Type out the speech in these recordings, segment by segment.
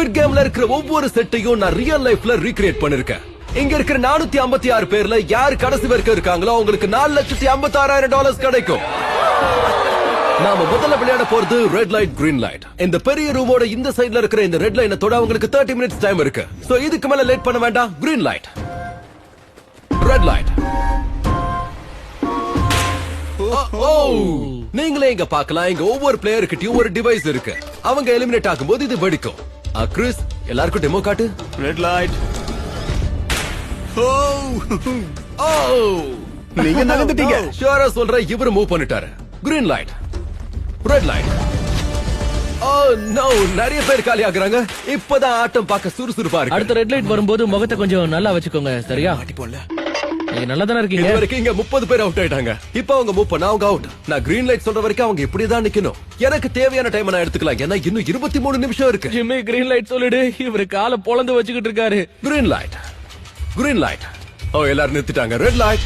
Squid கேம்ல இருக்கிற ஒவ்வொரு செட்டையும் நான் ரியல் லைஃப்ல ரீக்ரியேட் பண்ணிருக்கேன். இங்க இருக்கிற 456 பேர்ல யாரு கடைசி வரைக்கும் இருக்காங்களோ அவங்களுக்கு $4,56,000 கிடைக்கும். நாம முதல்ல விளையாட போறது ரெட் லைட் கிரீன் லைட். இந்த பெரிய ரூமோட இந்த சைடுல இருக்கிற இந்த ரெட் லைனை தொட உங்களுக்கு 30 மினிட்ஸ் டைம் இருக்கு. சோ இதுக்கு மேல லேட் பண்ண வேண்டாம். Green light, red light. நீங்களே இங்க பார்க்கலாம், இங்க ஒவ்வொரு பிளேயர்கிட்டயும் ஒரு டிவைஸ் இருக்கு. அவங்க எலிமினேட் ஆகும்போது இது வெடிக்கும். கிறிஸ், எல்லாருக்கும் டெமோ காட்டு. Red light. நீங்க நகர்ந்துட்டீங்க. ஷூரா சொல்றேன், இவரு மூவ் பண்ணிட்டாரு. Green light, red light. நிறைய பேர் காலி ஆகுறாங்க. இப்பதான் ஆட்டம் பார்க்க சுறுசுறுப்பா இருக்கு. அடுத்த ரெட் லைட் வரும்போது முகத்தை கொஞ்சம் நல்லா வச்சுக்கோங்க, சரியா? நீங்க நல்லா தானே இருக்கீங்க. இது வரைக்கும் இங்க 30 பேர் அவுட் ஆயிட்டாங்க. இப்ப அவங்க மூவ் பண்ண அவங்க அவுட். நான் கிரீன் லைட் சொல்ற வரைக்கும் அவங்க இப்படிதான் நிக்கணும். எனக்கு தேவையான டைம் நான் எடுத்துக்கலாம். ஏன்னா இன்னும் 23 நிமிஷம் இருக்கு. ஜிம்மி, கிரீன் லைட் சொல்லிடு. இவரு காலை பொளந்து வச்சுக்கிட்டு இருக்காரு. Green light, green light. எல்லாரும் நிறுத்திட்டாங்க. Red light.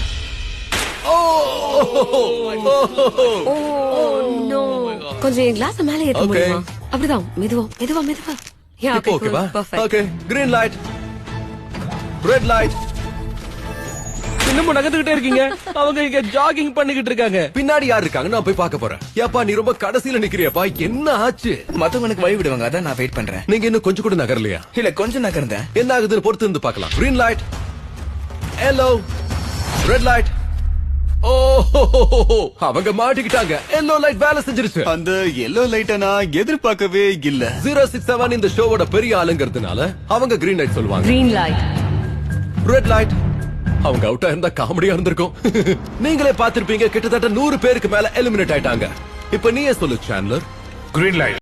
கொஞ்சம் என் கிளாஸ் மேல ஏத்த முடியுமா? அப்படிதான், மெதுவா மெதுவா மெதுவா. ஓகேவா? Okay. Green light, red light. இன்னமும் நகர்ந்துகிட்டே இருக்கீங்க. அவங்க இங்க ஜாகிங் பண்ணிக்கிட்டு இருக்காங்க. பின்னாடி யார் இருக்காங்க நான் போய் பார்க்க போறேன். ஏப்பா நீ ரொம்ப கடைசியில நிக்கிறியப்பா, என்ன ஆச்சு? மத்தவங்களுக்கு வழி விடுவாங்க, அதான் நான் வெயிட் பண்றேன். நீங்க இன்னும் கொஞ்சம் கூட நகரலையா? இல்ல, கொஞ்சம் நகர்ந்தேன். என்ன ஆகுதுன்னு பொறுத்து இருந்து பார்க்கலாம். Green light, yellow, red light. அவங்க மாட்டிக்கிட்டாங்க. எல்லோ லைட் வேலை செஞ்சிருச்சு. அந்த எல்லோ லைட்ட நான் எதிர்பார்க்கவே இல்ல. 067 இந்த ஷோவோட பெரிய ஆளுங்கிறதுனால அவங்க கிரீன் லைட் சொல்லுவாங்க. Green light, red light. அவங்க அவுட்டா இருந்தா காமெடியா இருந்திருக்கும். நீங்களே பாத்திருப்பீங்க, கிட்டத்தட்ட 100 பேருக்கு மேல எலிமினேட் ஆயிட்டாங்க. இப்ப நீயே சொல்லு சாண்ட்லர். Green light.